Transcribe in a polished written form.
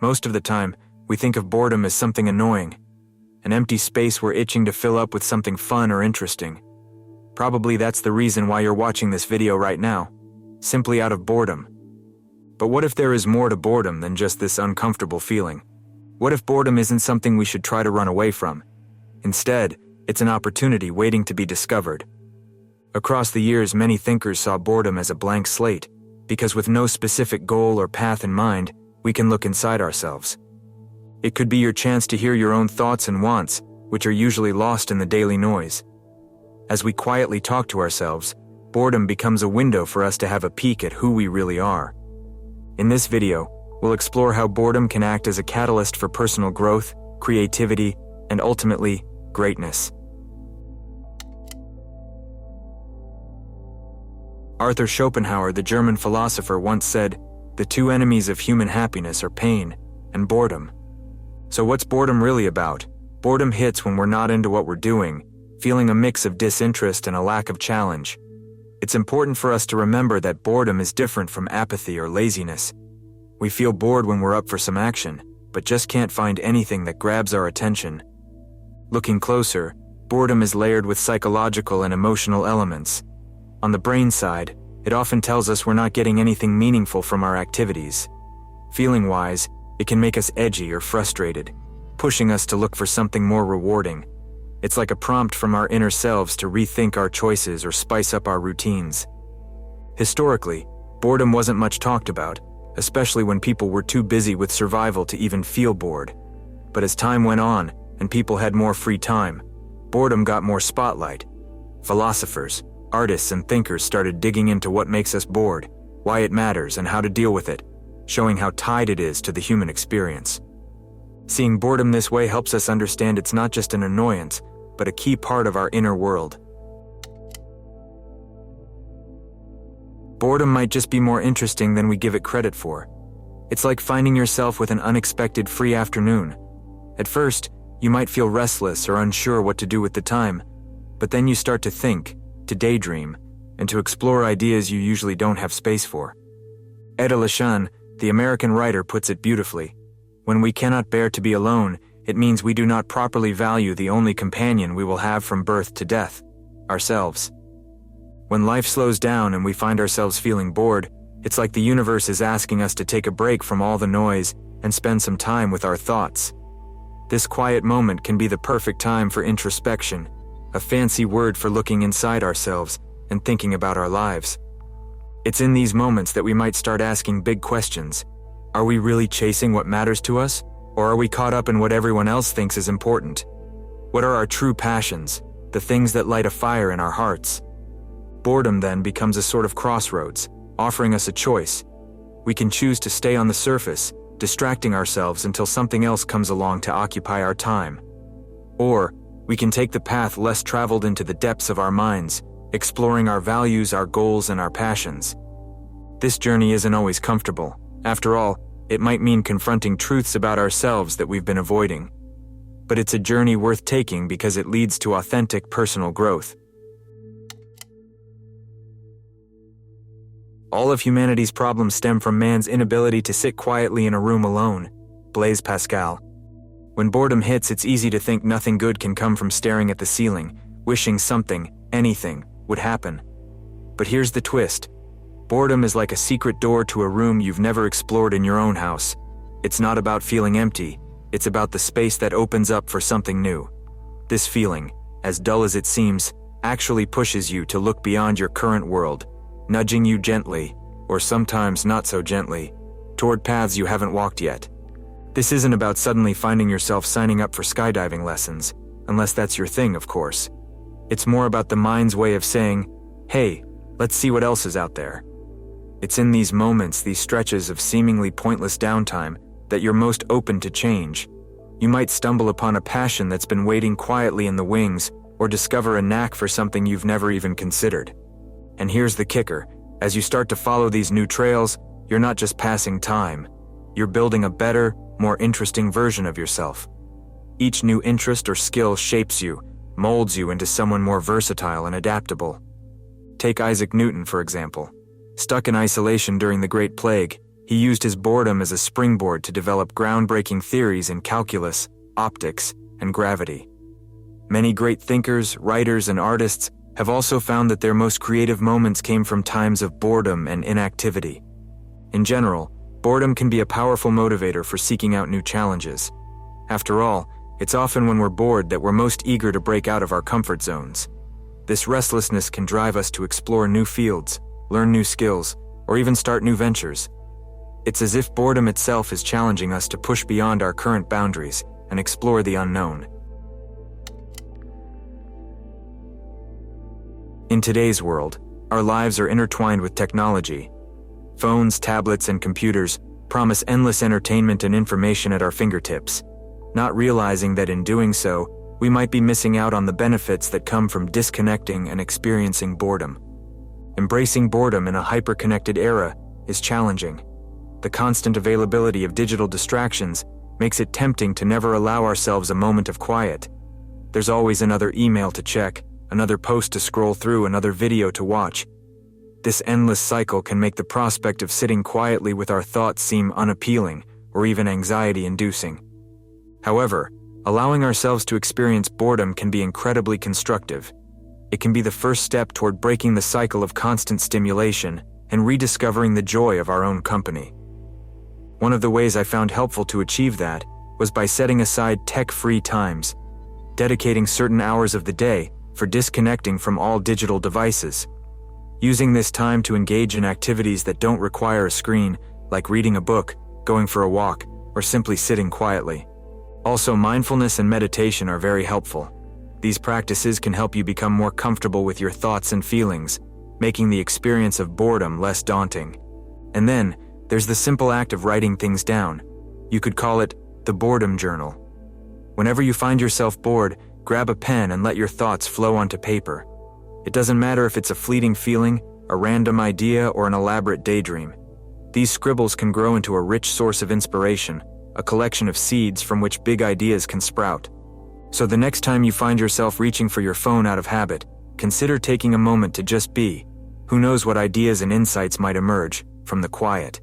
Most of the time, we think of boredom as something annoying, an empty space we're itching to fill up with something fun or interesting. Probably that's the reason why you're watching this video right now, simply out of boredom. But what if there is more to boredom than just this uncomfortable feeling? What if boredom isn't something we should try to run away from? Instead, it's an opportunity waiting to be discovered. Across the years, many thinkers saw boredom as a blank slate, because with no specific goal or path in mind, we can look inside ourselves. It could be your chance to hear your own thoughts and wants, which are usually lost in the daily noise. As we quietly talk to ourselves, boredom becomes a window for us to have a peek at who we really are. In this video, we'll explore how boredom can act as a catalyst for personal growth, creativity, and ultimately, greatness. Arthur Schopenhauer, the German philosopher, once said, "The two enemies of human happiness are pain and boredom." So what's boredom really about? Boredom hits when we're not into what we're doing, feeling a mix of disinterest and a lack of challenge. It's important for us to remember that boredom is different from apathy or laziness. We feel bored when we're up for some action, but just can't find anything that grabs our attention. Looking closer, boredom is layered with psychological and emotional elements. On the brain side, it often tells us we're not getting anything meaningful from our activities. Feeling-wise, it can make us edgy or frustrated, pushing us to look for something more rewarding. It's like a prompt from our inner selves to rethink our choices or spice up our routines. Historically, boredom wasn't much talked about, especially when people were too busy with survival to even feel bored. But as time went on, and people had more free time, boredom got more spotlight. Philosophers, artists, and thinkers started digging into what makes us bored, why it matters, and how to deal with it, showing how tied it is to the human experience. Seeing boredom this way helps us understand it's not just an annoyance, but a key part of our inner world. Boredom might just be more interesting than we give it credit for. It's like finding yourself with an unexpected free afternoon. At first, you might feel restless or unsure what to do with the time, but then you start to think, to daydream, and to explore ideas you usually don't have space for. Eda Lashan, the American writer, puts it beautifully. When we cannot bear to be alone, it means we do not properly value the only companion we will have from birth to death, ourselves. When life slows down and we find ourselves feeling bored, it's like the universe is asking us to take a break from all the noise and spend some time with our thoughts. This quiet moment can be the perfect time for introspection, a fancy word for looking inside ourselves and thinking about our lives. It's in these moments that we might start asking big questions. Are we really chasing what matters to us, or are we caught up in what everyone else thinks is important? What are our true passions, the things that light a fire in our hearts? Boredom then becomes a sort of crossroads, offering us a choice. We can choose to stay on the surface, distracting ourselves until something else comes along to occupy our time. Or, we can take the path less traveled into the depths of our minds, exploring our values, our goals, and our passions. This journey isn't always comfortable. After all, it might mean confronting truths about ourselves that we've been avoiding. But it's a journey worth taking because it leads to authentic personal growth. All of humanity's problems stem from man's inability to sit quietly in a room alone. Blaise Pascal. When boredom hits, it's easy to think nothing good can come from staring at the ceiling, wishing something, anything, would happen. But here's the twist. Boredom is like a secret door to a room you've never explored in your own house. It's not about feeling empty, it's about the space that opens up for something new. This feeling, as dull as it seems, actually pushes you to look beyond your current world, nudging you gently, or sometimes not so gently, toward paths you haven't walked yet. This isn't about suddenly finding yourself signing up for skydiving lessons, unless that's your thing, of course. It's more about the mind's way of saying, hey, let's see what else is out there. It's in these moments, these stretches of seemingly pointless downtime, that you're most open to change. You might stumble upon a passion that's been waiting quietly in the wings, or discover a knack for something you've never even considered. And here's the kicker. As you start to follow these new trails, you're not just passing time. You're building a better, more interesting version of yourself. Each new interest or skill shapes you, molds you into someone more versatile and adaptable. Take Isaac Newton, for example. Stuck in isolation during the Great Plague, He used his boredom as a springboard to develop groundbreaking theories in calculus, optics, and gravity. Many great thinkers, writers, and artists have also found that their most creative moments came from times of boredom and inactivity. In general, boredom can be a powerful motivator for seeking out new challenges. After all, it's often when we're bored that we're most eager to break out of our comfort zones. This restlessness can drive us to explore new fields, learn new skills, or even start new ventures. It's as if boredom itself is challenging us to push beyond our current boundaries and explore the unknown. In today's world, our lives are intertwined with technology. Phones, tablets, and computers promise endless entertainment and information at our fingertips, not realizing that in doing so, we might be missing out on the benefits that come from disconnecting and experiencing boredom. Embracing boredom in a hyper-connected era is challenging. The constant availability of digital distractions makes it tempting to never allow ourselves a moment of quiet. There's always another email to check, another post to scroll through, another video to watch. This endless cycle can make the prospect of sitting quietly with our thoughts seem unappealing or even anxiety-inducing. However, allowing ourselves to experience boredom can be incredibly constructive. It can be the first step toward breaking the cycle of constant stimulation and rediscovering the joy of our own company. One of the ways I found helpful to achieve that was by setting aside tech-free times, dedicating certain hours of the day for disconnecting from all digital devices. Using this time to engage in activities that don't require a screen, like reading a book, going for a walk, or simply sitting quietly. Also, mindfulness and meditation are very helpful. These practices can help you become more comfortable with your thoughts and feelings, making the experience of boredom less daunting. And then, there's the simple act of writing things down. You could call it the boredom journal. Whenever you find yourself bored, grab a pen and let your thoughts flow onto paper. It doesn't matter if it's a fleeting feeling, a random idea, or an elaborate daydream. These scribbles can grow into a rich source of inspiration, a collection of seeds from which big ideas can sprout. So the next time you find yourself reaching for your phone out of habit, consider taking a moment to just be. Who knows what ideas and insights might emerge from the quiet.